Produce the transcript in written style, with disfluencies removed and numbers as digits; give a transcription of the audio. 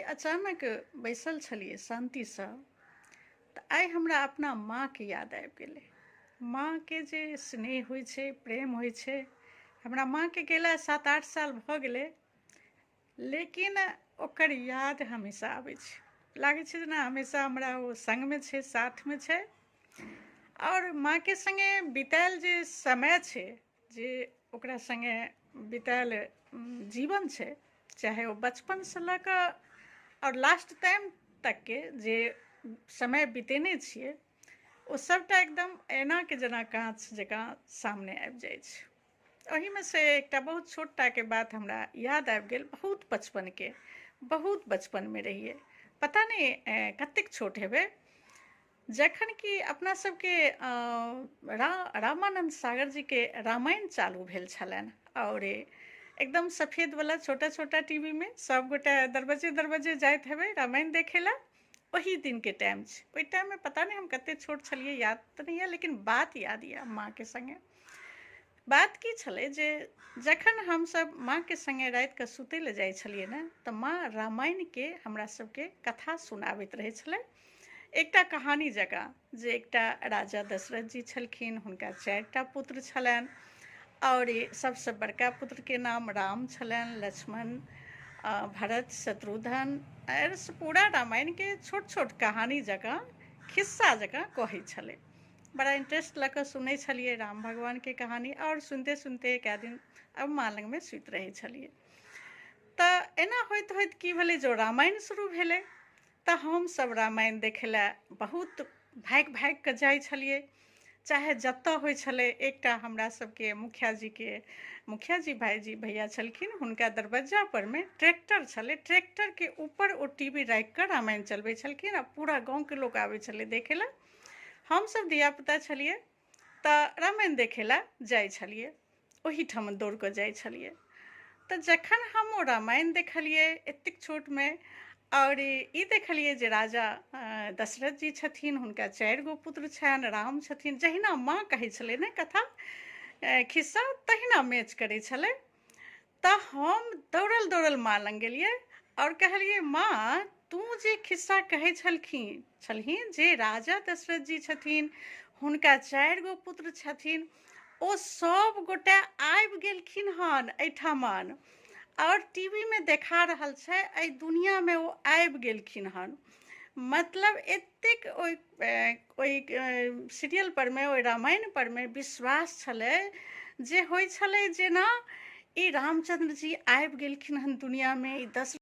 आइ अचानक बैसल छलियै शांतिसँ तऽ आइ हमरा अपना माँके याद आबि गेलै। माँके जे स्नेह होइ छै, प्रेम होइ छै। हमरा माँके गेला 7-8 साल भऽ गेलै, लेकिन ओकर याद हमेशा आबै छै। लागै छै जेना हमेशा हमरा ओ संगमे छै, साथमे छै। और माँके संगे बितायल जे समय छै, जे ओकरा संगे बितायल जीवन छै, चाहे ओ बचपनसँ लऽ कऽ और लास्ट टाइम तकके जे समय बितेने छियै, ओ सभटा एकदम ऐनाके जेना काँच जकाँ सामने आबि जाइ छै। ओहीमे से एकटा बहुत छोटटाके बात हमरा याद आबि गेल, बहुत बचपनके। बहुत बचपनमे रहियै, पता नहि कतेक छोट हेबै, जखन कि अपना सबके रामानन्द सागर जीके रामायण चालू भेल छलनि। और एकदम सफ़ेदवला छोटा छोटा टीवीमे सभगोटा दरबज्जे दरबज्जे जाइत हेबै रामायण देखै लए। ओही दिनके टाइम छै। ओहि टाइममे पता नहि हम कतेक छोट छलियै, याद तऽ नहि यऽ, लेकिन बात याद यऽ माँके संगे। बात की छलै जे जखन हमसभ माँके संगे रातिके सुतै लए जाइ छलियै ने, तऽ माँ रामायणके हमरा सभके कथा सुनाबैत रहै छलै, एकटा कहानी जकाँ। जे एकटा राजा दशरथ जी छलखिन, हुनका 4टा पुत्र छलनि, और सबसँ बड़का पुत्रके नाम राम छलनि, लक्ष्मण, भरत, शत्रुघ्न। और पूरा रामायणके छोट छोट कहानी जकाँ, खिस्सा जकाँ कहै छलै। बड़ा इंटरेस्ट लऽ कऽ सुनै छलियै राम भगवानके कहानी, और सुनते सुनते कए दिन अब माँ लगमे सुति रहै छलियै। तऽ एना होइत होइत की भेलै, जो रामायण शुरू भेलै, तऽ हमसभ रामायण देखै लए बहुत भागि भागि कऽ जाइ छलियै। चाहे जतऽ होइ छलै, एकटा हमरा सभके मुखिया जी भाईजी भैया छलखिन, हुनका दरबज्जा परमे ट्रैक्टर छलै, ट्रैक्टरके ऊपर ओ टीवी राखि कऽ रामायण चलबै छलखिन, आ पूरा गाँवके लोक आबै छलै देखै लए। हमसभ धियापुता छलियै तऽ रामायण देखै लए जाइ छलियै, ओहीठाम दौड़ कऽ जाइ छलियै। तऽ जखन हम ओ रामायण देखलियै एतेक छोटमे, और ई देखलियै जे राजा दशरथ जी छथिन, हुनका 4 गो पुत्र छनि, राम छथिन, जहिना माँ कहै छलै ने कथा खिस्सा, तहिना मैच करै छलै। तऽ हम दौड़ल दौड़ल माँ लग गेलियै और कहलियै, माँ तू जे खिस्सा कहै छलहीन जे राजा दशरथ जी छथिन, हुनका 4 गो पुत्र छथिन, ओ सब गोटे आबि गेलखिन हन एहिठामन, और टीवीमे देखा रहल छै एहि दुनियामे ओ आबि गेलखिन हन। मतलब एतेक ओहि सीरियल परमे, ओहि रामायण परमे विश्वास छलै, जे होइ छलै जेना ई रामचंद्र जी आबि गेलखिन हन दुनियामे, ई